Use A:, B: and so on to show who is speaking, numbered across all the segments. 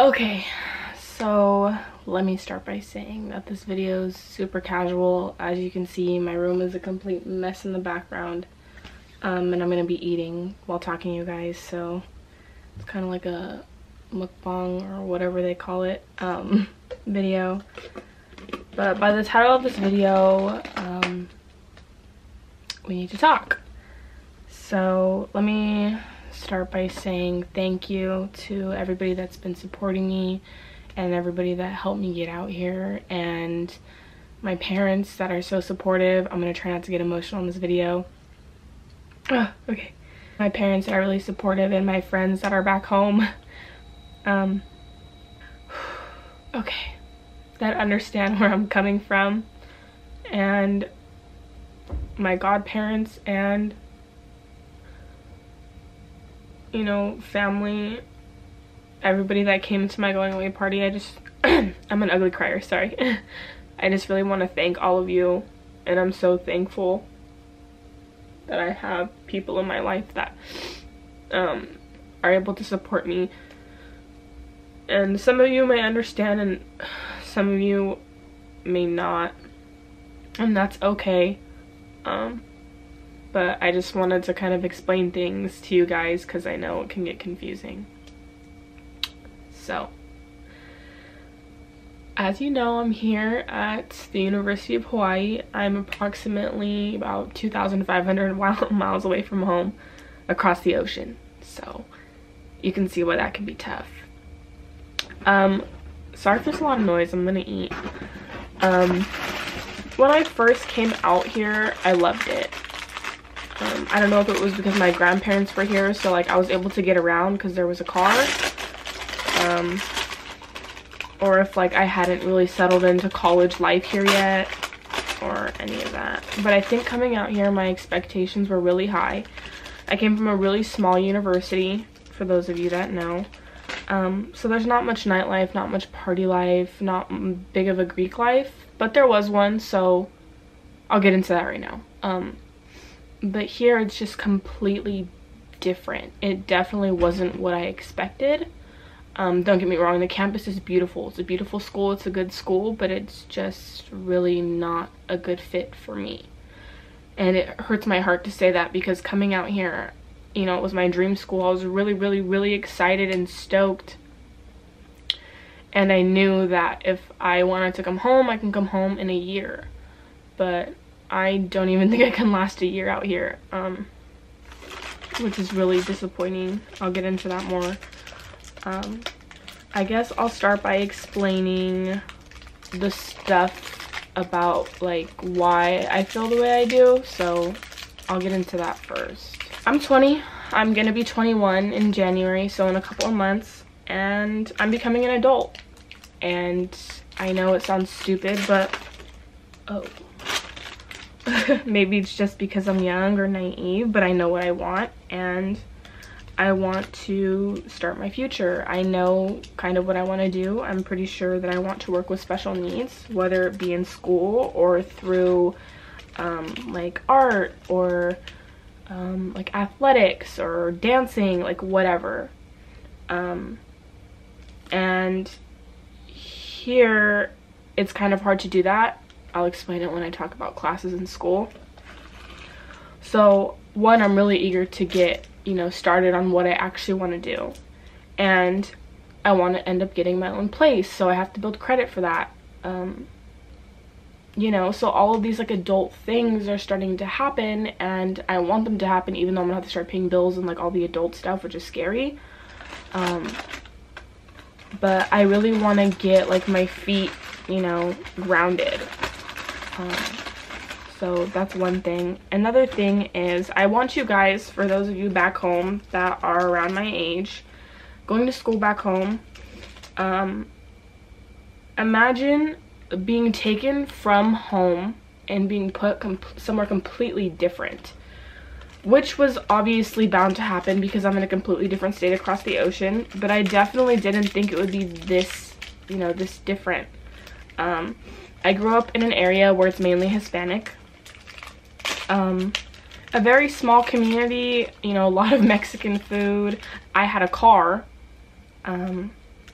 A: Okay, so let me start by saying that this video is super casual. As you can see, my room is a complete mess in the background, and I'm gonna be eating while talking to you guys, so it's kind of like a mukbang or whatever they call it video. But by the title of this video, we need to talk. So let me start by saying thank you to everybody that's been supporting me and everybody that helped me get out here, and my parents that are so supportive. I'm gonna try not to get emotional in this video. Okay. My parents that are really supportive, and my friends that are back home. Okay. That understand where I'm coming from, and my godparents and, you know, family, everybody that came to my going away party. I'm an ugly crier, sorry. I just really want to thank all of you, and I'm so thankful that I have people in my life that are able to support me. And some of you may understand and some of you may not, and that's okay. But I just wanted to kind of explain things to you guys because I know it can get confusing. So, as you know, I'm here at the University of Hawaii. I'm approximately about 2,500 miles away from home, across the ocean. So, you can see why that can be tough. Sorry if there's a lot of noise. I'm gonna eat. When I first came out here, I loved it. I don't know if it was because my grandparents were here, so like I was able to get around because there was a car, or if like I hadn't really settled into college life here yet, or any of that. But I think coming out here, my expectations were really high. I came from a really small university, for those of you that know, so there's not much nightlife, not much party life, not big of a Greek life, but there was one, so I'll get into that right now. But here it's just completely different. It definitely wasn't what I expected. Don't get me wrong, the campus is beautiful. It's a beautiful school, it's a good school, but it's just really not a good fit for me. And it hurts my heart to say that because coming out here, you know, it was my dream school. I was really excited and stoked. And I knew that if I wanted to come home, I can come home in a year. But I don't even think I can last a year out here, which is really disappointing. I'll get into that more. I guess I'll start by explaining the stuff about like why I feel the way I do. So I'll get into that first. I'm 20. I'm gonna be 21 in January, so in a couple of months, and I'm becoming an adult. And I know it sounds stupid, but maybe it's just because I'm young or naive, but I know what I want, and I want to start my future. I know kind of what I want to do. I'm pretty sure that I want to work with special needs, whether it be in school or through like art or like athletics or dancing, like whatever. And here it's kind of hard to do that. I'll explain it when I talk about classes in school. So one, I'm really eager to get, you know, started on what I actually want to do, and I want to end up getting my own place, so I have to build credit for that. You know, so all of these like adult things are starting to happen, and I want them to happen even though I'm gonna have to start paying bills and like all the adult stuff, which is scary. But I really want to get like my feet, you know, grounded. So that's one thing. Another thing is I want you guys, for those of you back home that are around my age, going to school back home, imagine being taken from home and being put somewhere completely different, which was obviously bound to happen because I'm in a completely different state across the ocean, but I definitely didn't think it would be this, you know, this different. I grew up in an area where it's mainly Hispanic. A very small community, you know, a lot of Mexican food. I had a car.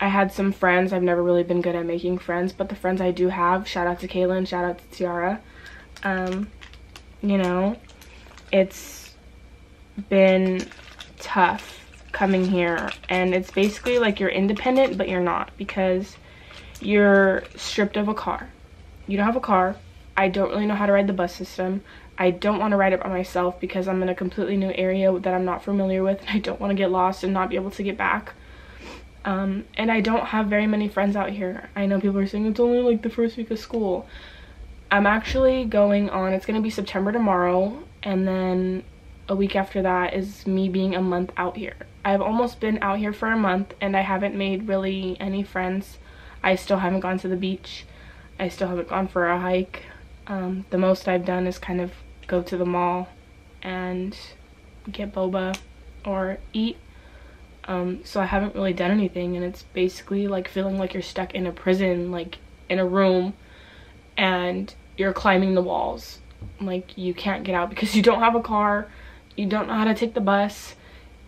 A: I had some friends. I've never really been good at making friends, but the friends I do have, shout out to Kaylin, shout out to Tiara, you know, it's been tough coming here, and it's basically like you're independent, but you're not, because you're stripped of a car. You don't have a car. I don't really know how to ride the bus system. I don't want to ride it by myself because I'm in a completely new area that I'm not familiar with, and I don't want to get lost and not be able to get back. And I don't have very many friends out here. I know people are saying it's only like the first week of school. I'm actually going on, it's going to be September tomorrow, and then a week after that is me being a month out here. I've almost been out here for a month, and I haven't made really any friends. I still haven't gone to the beach. I still haven't gone for a hike. The most I've done is kind of go to the mall and get boba or eat. So I haven't really done anything, and it's basically like feeling like you're stuck in a prison, like in a room, and you're climbing the walls. Like, you can't get out because you don't have a car, you don't know how to take the bus,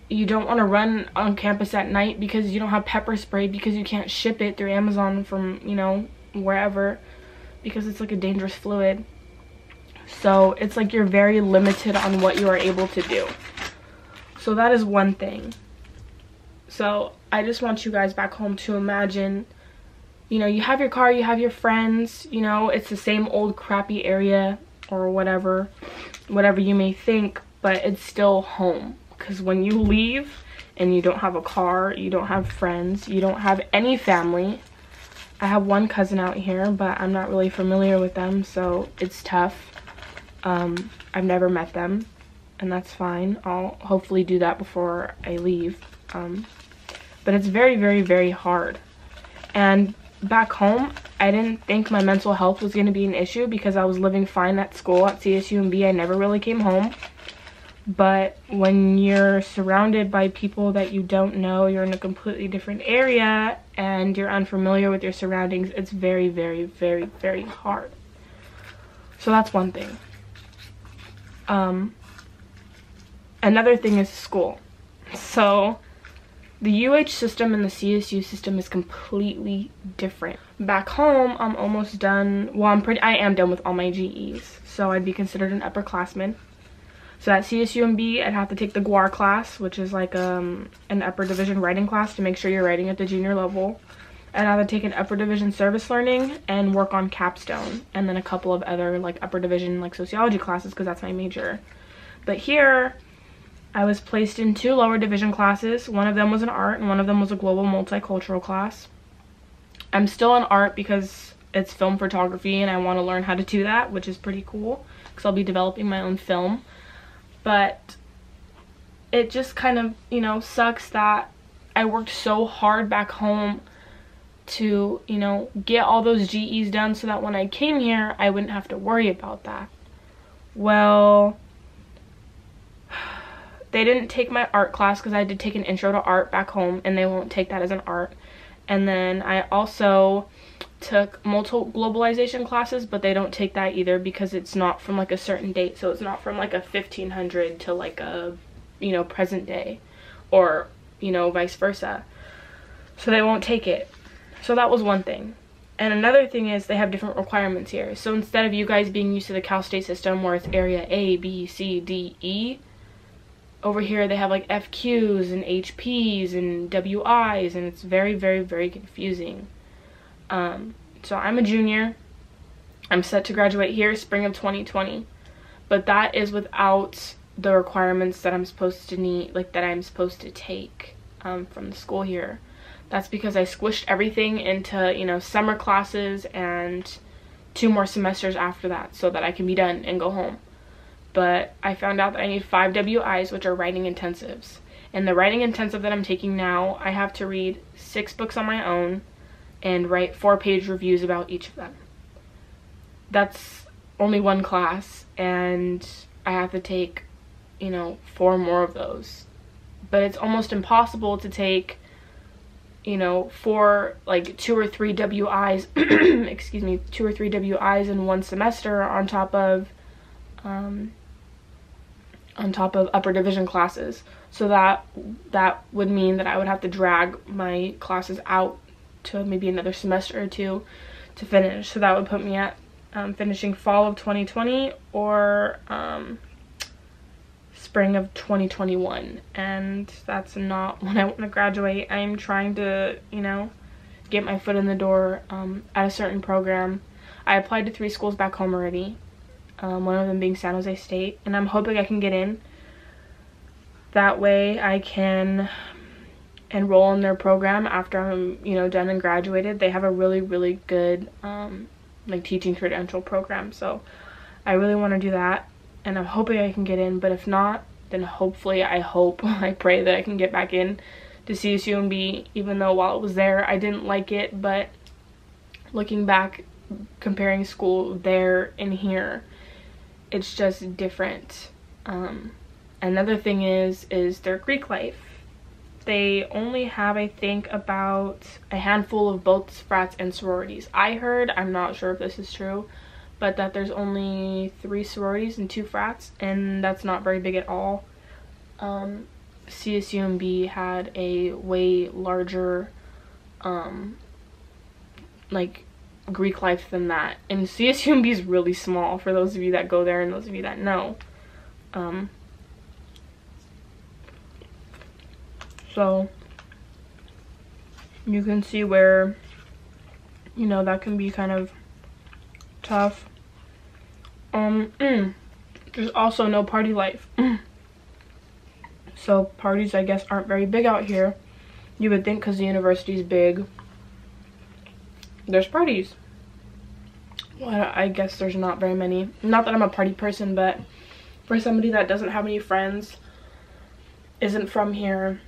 A: you don't want to run on campus at night because you don't have pepper spray, because you can't ship it through Amazon from, you know, wherever, because it's like a dangerous fluid. So it's like you're very limited on what you are able to do. So that is one thing. So I just want you guys back home to imagine, you know, you have your car, you have your friends, you know, it's the same old crappy area or whatever you may think, but it's still home. Because when you leave and you don't have a car, you don't have friends, you don't have any family. I have one cousin out here, but I'm not really familiar with them, so it's tough. I've never met them, and that's fine. I'll hopefully do that before I leave. But it's very, very, very hard. And back home, I didn't think my mental health was going to be an issue because I was living fine at school at CSUMB. I never really came home. But when you're surrounded by people that you don't know, you're in a completely different area, and you're unfamiliar with your surroundings, it's very, very, very, very hard. So that's one thing. Another thing is school. So the UH system and the CSU system is completely different. Back home, I'm almost done. Well, I am done with all my GEs, so I'd be considered an upperclassman. So at CSUMB, I'd have to take the GWAR class, which is like an upper division writing class to make sure you're writing at the junior level. I'd have to take an upper division service learning and work on capstone, and then a couple of other like upper division like sociology classes because that's my major. But here, I was placed in 2 lower division classes. One of them was an art and one of them was a global multicultural class. I'm still in art because it's film photography and I want to learn how to do that, which is pretty cool because I'll be developing my own film. But it just kind of, you know, sucks that I worked so hard back home to, you know, get all those GEs done so that when I came here, I wouldn't have to worry about that. Well, they didn't take my art class because I did take an intro to art back home, and they won't take that as an art. And then I also took multiple globalization classes, but they don't take that either because it's not from like a certain date. So it's not from like a 1500 to like a, you know, present day, or, you know, vice versa. So they won't take it. So that was one thing. And another thing is they have different requirements here. So instead of you guys being used to the Cal State system where it's area A, B, C, D, E, over here they have like FQs and HPs and WIs, and it's very, very, very confusing. So I'm a junior. I'm set to graduate here spring of 2020, but that is without the requirements that I'm supposed to need, like that I'm supposed to take from the school here. That's because I squished everything into, you know, summer classes and 2 more semesters after that so that I can be done and go home. But I found out that I need 5 WIs, which are writing intensives. And the writing intensive that I'm taking now, I have to read 6 books on my own and write 4-page reviews about each of them. That's only 1 class, and I have to take, you know, 4 more of those. But it's almost impossible to take, you know, 4, like 2 or 3 WIs, excuse me, 2 or 3 WIs in 1 semester on top of upper division classes. So that would mean that I would have to drag my classes out to maybe another semester or two to finish. So that would put me at finishing fall of 2020 or spring of 2021, and that's not when I want to graduate. I'm trying to, you know, get my foot in the door at a certain program. I applied to 3 schools back home already, one of them being San Jose State, and I'm hoping I can get in. That way I can enroll in their program after I'm, you know, done and graduated. They have a really good like teaching credential program, so I really want to do that, and I'm hoping I can get in. But if not, then hopefully, I pray that I can get back in to CSUMB, even though while it was there I didn't like it. But looking back, comparing school there and here, it's just different. Another thing is their Greek life. They only have, I think, about a handful of both frats and sororities. I heard, I'm not sure if this is true, but that there's only 3 sororities and 2 frats, and that's not very big at all. CSUMB had a way larger like Greek life than that, and CSUMB is really small, for those of you that go there and those of you that know. So you can see where, you know, that can be kind of tough. There's also no party life. So parties, I guess, aren't very big out here. You would think because the university's big, there's parties. Well, I guess there's not very many. Not that I'm a party person, but for somebody that doesn't have any friends, isn't from here,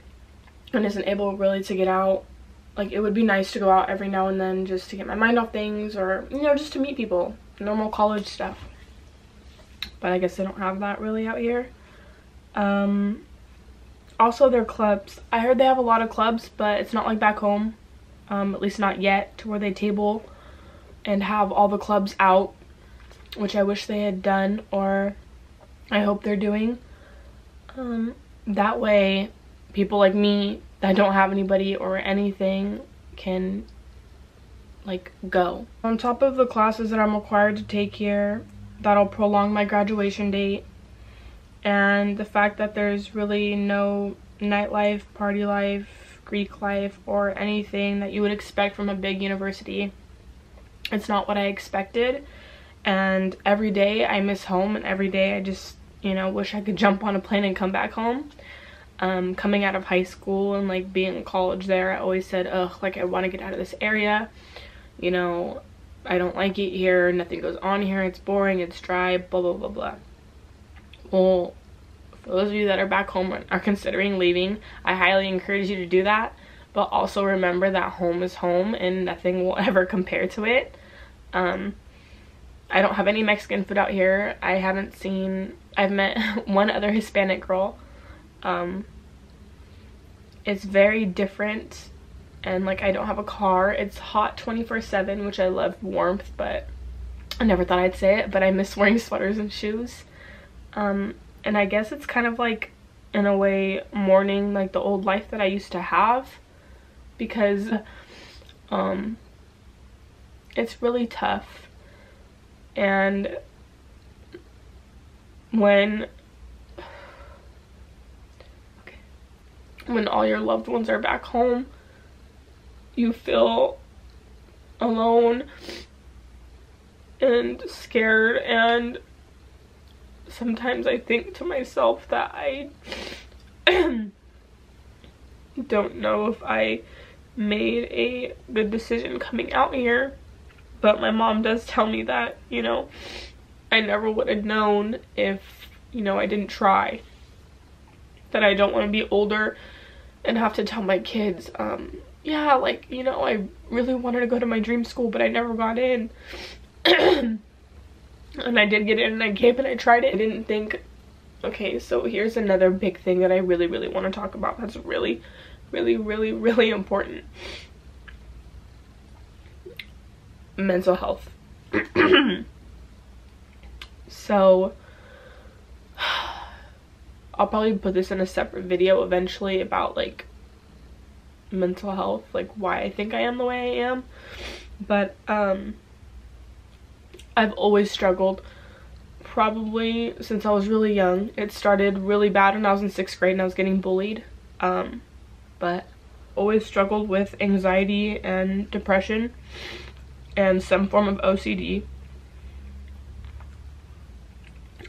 A: and isn't able really to get out, like, it would be nice to go out every now and then just to get my mind off things, or, you know, just to meet people, normal college stuff. But I guess they don't have that really out here. Also their clubs, I heard they have a lot of clubs, but it's not like back home, at least not yet, to where they table and have all the clubs out, which I wish they had done, or I hope they're doing. That way people like me that don't have anybody or anything can, like, go. On top of the classes that I'm required to take here, that'll prolong my graduation date, and the fact that there's really no nightlife, party life, Greek life, or anything that you would expect from a big university. It's not what I expected, and every day I miss home, and every day I just, you know, wish I could jump on a plane and come back home. Coming out of high school and, like, being in college there, I always said, ugh, like, I want to get out of this area, you know, I don't like it here, nothing goes on here, it's boring, it's dry, blah blah blah blah. Well, for those of you that are back home and are considering leaving, I highly encourage you to do that, but also remember that home is home and nothing will ever compare to it. I don't have any Mexican food out here. I've met one other Hispanic girl. It's very different, and, like, I don't have a car. It's hot 24/7, which I love warmth, but I never thought I'd say it, but I miss wearing sweaters and shoes. And I guess it's kind of like, in a way, mourning, like, the old life that I used to have, because it's really tough. And when all your loved ones are back home, you feel alone and scared, and sometimes I think to myself that I don't know if I made a good decision coming out here. But my mom does tell me that, you know, I never would have known if, you know, I didn't try. That I don't want to be older and have to tell my kids, yeah, like, you know, I really wanted to go to my dream school, but I never got in. And I did get in, and I came and I tried it. I didn't think, okay, so here's another big thing that I really want to talk about that's really important. Mental health. So I'll probably put this in a separate video eventually about, like, mental health, like why I think I am the way I am. But I've always struggled, probably since I was really young. It started really bad when I was in 6th grade and I was getting bullied. But always struggled with anxiety and depression and some form of OCD.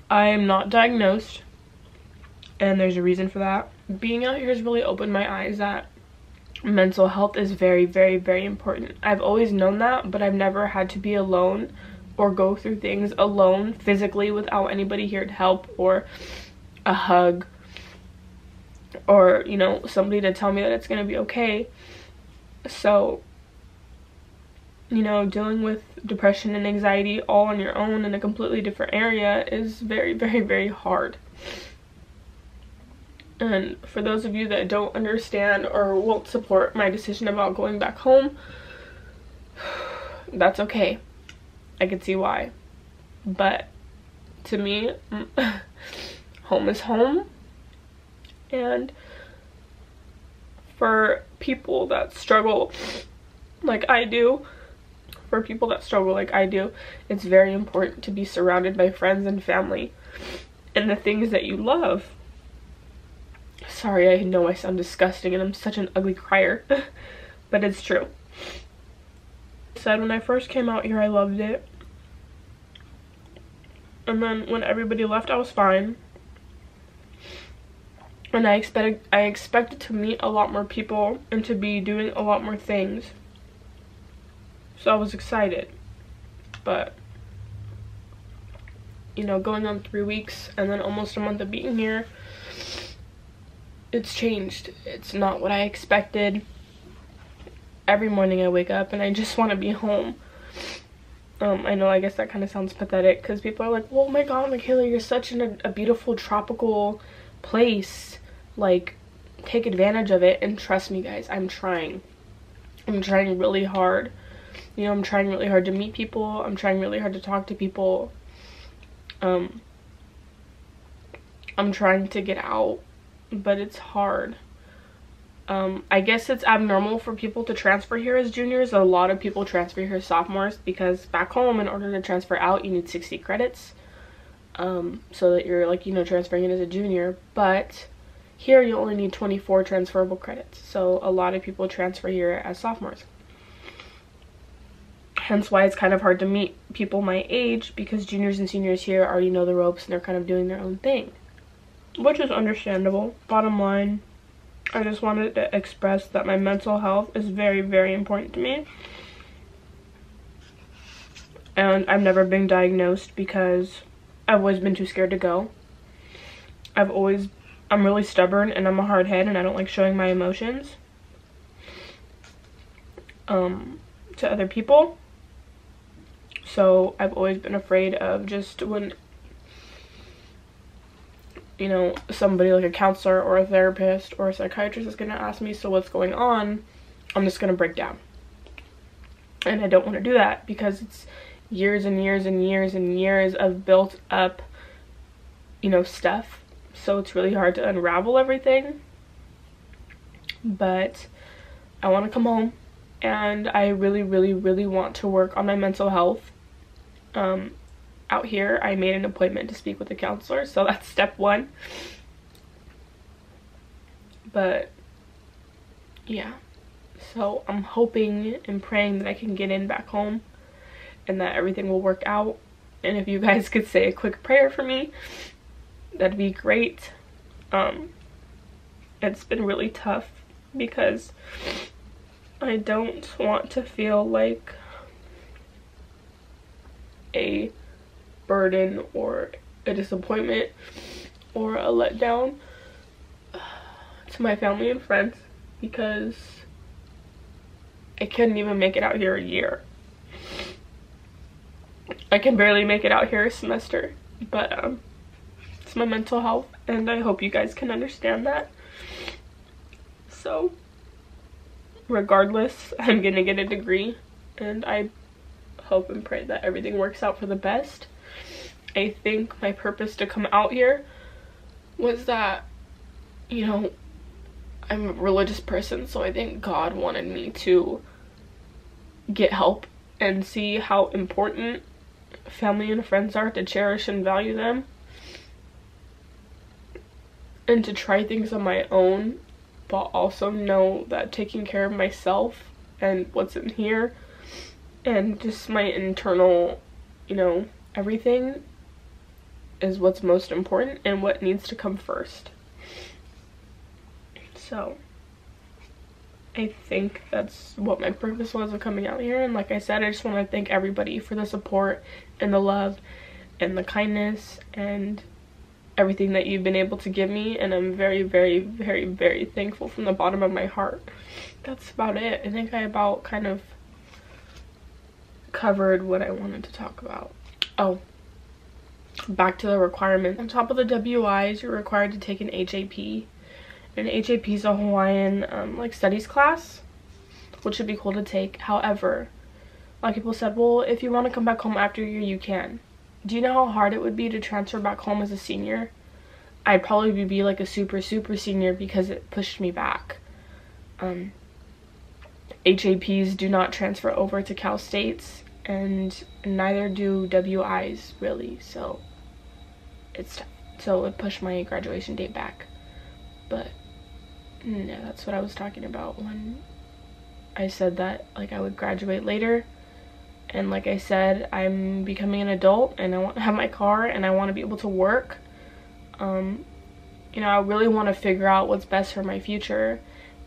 A: I am not diagnosed, and there's a reason for that. Being out here has really opened my eyes that mental health is very, very, very important. I've always known that, but I've never had to be alone or go through things alone physically without anybody here to help, or a hug, or, you know, somebody to tell me that it's gonna be okay. So, you know, dealing with depression and anxiety all on your own in a completely different area is very, very, very hard. And for those of you that don't understand or won't support my decision about going back home, that's okay. I can see why. But to me, home is home. And for people that struggle like I do, it's very important to be surrounded by friends and family and the things that you love. Sorry, I know I sound disgusting and I'm such an ugly crier, but it's true. I said when I first came out here, I loved it. And then when everybody left, I was fine. And I expected to meet a lot more people and to be doing a lot more things. So I was excited. But, you know, going on 3 weeks and then almost a month of being here, it's changed. It's not what I expected. Every morning I wake up and I just want to be home. I know, I guess that kind of sounds pathetic because people are like, oh my god, Michaela, you're such in a beautiful tropical place. Like, take advantage of it. And trust me, guys, I'm trying really hard. You know, I'm trying really hard to meet people. I'm trying really hard to talk to people. I'm trying to get out, but it's hard. I guess it's abnormal for people to transfer here as juniors. A lot of people transfer here as sophomores because back home, in order to transfer out, you need 60 credits. So that you're, like, you know, transferring it as a junior. But here you only need 24 transferable credits. So a lot of people transfer here as sophomores. Hence why it's kind of hard to meet people my age, because juniors and seniors here already know the ropes and they're kind of doing their own thing. Which is understandable. Bottom line, I just wanted to express that my mental health is very, very important to me. And I've never been diagnosed because I've always been too scared to go. I'm really stubborn and I'm a hard head and I don't like showing my emotions to other people. So I've always been afraid of just when, you know, somebody like a counselor or a therapist or a psychiatrist is going to ask me, so what's going on? I'm just going to break down. And I don't want to do that because it's years and years and years and years of built up, you know, stuff. So it's really hard to unravel everything. But I want to come home and I really, really, really want to work on my mental health. Out here, I made an appointment to speak with a counselor, so that's step 1. But yeah, so I'm hoping and praying that I can get in back home and that everything will work out. And if you guys could say a quick prayer for me, that'd be great. It's been really tough because I don't want to feel like a burden or a disappointment or a letdown to my family and friends, because I couldn't even make it out here a year. I can barely make it out here a semester, but it's my mental health and I hope you guys can understand that. So regardless, I'm gonna get a degree and I hope and pray that everything works out for the best. I think my purpose to come out here was that, you know, I'm a religious person, so I think God wanted me to get help and see how important family and friends are, to cherish and value them, and to try things on my own, but also know that taking care of myself and what's in here and just my internal, you know, everything is what's most important and what needs to come first. So I think that's what my purpose was of coming out here. And like I said, I just want to thank everybody for the support and the love and the kindness and everything that you've been able to give me, and I'm very, very, very, very thankful from the bottom of my heart. That's about it. I think I about kind of covered what I wanted to talk about. Oh, back to the requirements. On top of the WIs, you're required to take an HAP. And HAP is a Hawaiian like studies class, which would be cool to take. However, a lot of people said, well, if you want to come back home after a year, you can. Do you know how hard it would be to transfer back home as a senior? I'd probably be like a super, super senior because it pushed me back. HAPs do not transfer over to Cal States, and neither do WIs really, so it's tough. So it pushed my graduation date back. But no, that's what I was talking about when I said that, like, I would graduate later. And like I said, I'm becoming an adult and I want to have my car and I want to be able to work. You know, I really want to figure out what's best for my future.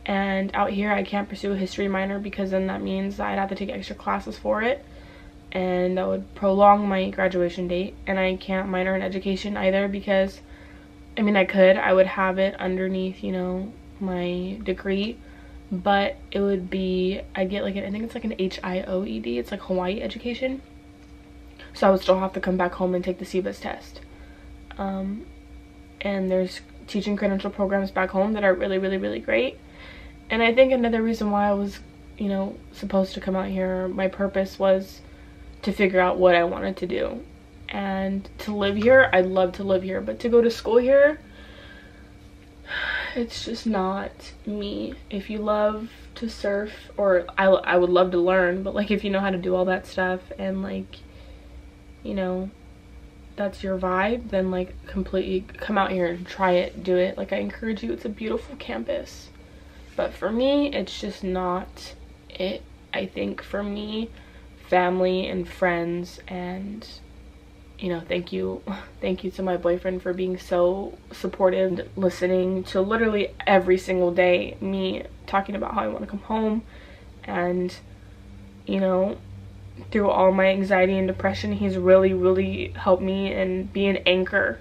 A: And out here I can't pursue a history minor because then that means I'd have to take extra classes for it, and that would prolong my graduation date. And I can't minor in education either because, I mean, I would have it underneath, you know, my degree, but it would be, I'd get like I think it's like an HIOED, it's like Hawaii education, so I would still have to come back home and take the CBIS test. And there's teaching credential programs back home that are really, really, really great. And I think another reason why I was, you know, supposed to come out here, my purpose was to figure out what I wanted to do. And to live here, I'd love to live here, but to go to school here, it's just not me. If you love to surf, or I would love to learn, but like if you know how to do all that stuff and like, you know, that's your vibe, then like completely come out here and try it, do it. Like I encourage you, it's a beautiful campus. But for me, it's just not it. I think for me, family and friends, and you know, thank you to my boyfriend for being so supportive, listening to literally every single day me talking about how I want to come home. And you know, through all my anxiety and depression, he's really, really helped me and be an anchor.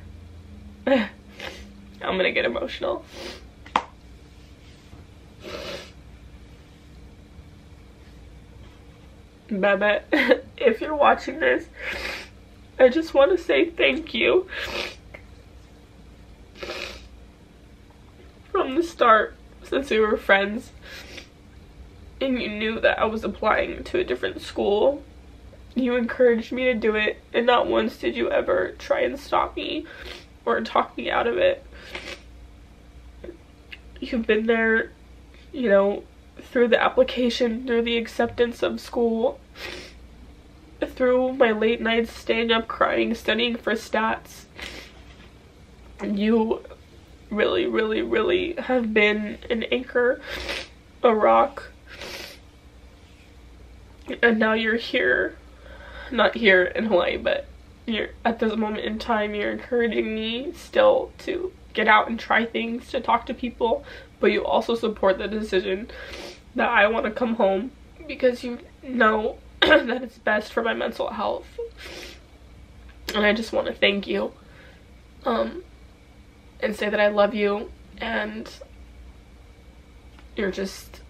A: I'm gonna get emotional. Baba, if you're watching this, I just want to say thank you. From the start, since we were friends, and you knew that I was applying to a different school, you encouraged me to do it, and not once did you ever try and stop me or talk me out of it. You've been there, you know, through the application, through the acceptance of school, through my late nights staying up crying, studying for stats. You really, really, really have been an anchor, a rock. And now you're here, not here in Hawaii, but you're at this moment in time, you're encouraging me still to get out and try things, to talk to people, but you also support the decision that I want to come home because you know that it's best for my mental health. And I just want to thank you and say that I love you, and you're just,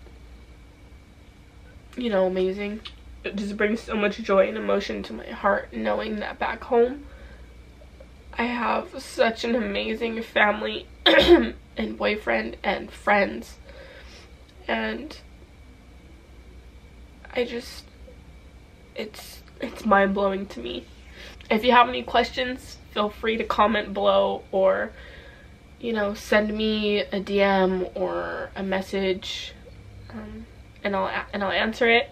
A: you know, amazing. It just brings so much joy and emotion to my heart knowing that back home I have such an amazing family and boyfriend and friends, and I just, it's mind-blowing to me. If you have any questions, feel free to comment below, or you know, send me a DM or a message, and I'll answer it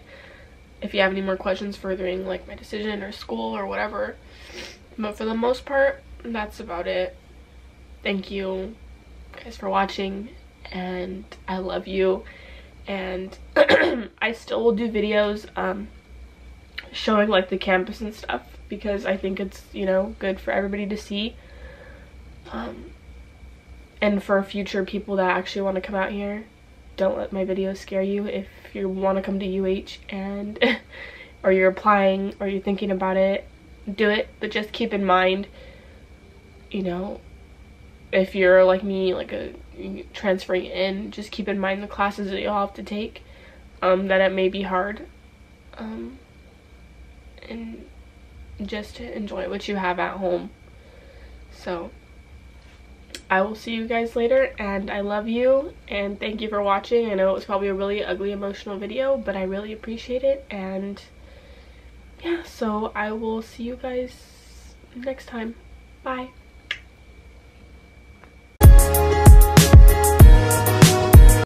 A: if you have any more questions furthering like my decision or school or whatever. But for the most part, that's about it. Thank you guys for watching, and I love you. And I still will do videos showing like the campus and stuff, because I think it's, you know, good for everybody to see, and for future people that actually want to come out here. Don't let my videos scare you. If you want to come to UH and or you're applying or you're thinking about it, do it. But just keep in mind, you know, if you're like me, like transferring in, just keep in mind the classes that you'll have to take, that it may be hard, and just enjoy what you have at home. So I will see you guys later, and I love you, and thank you for watching. I know it was probably a really ugly, emotional video, but I really appreciate it. And yeah, so I will see you guys next time. Bye.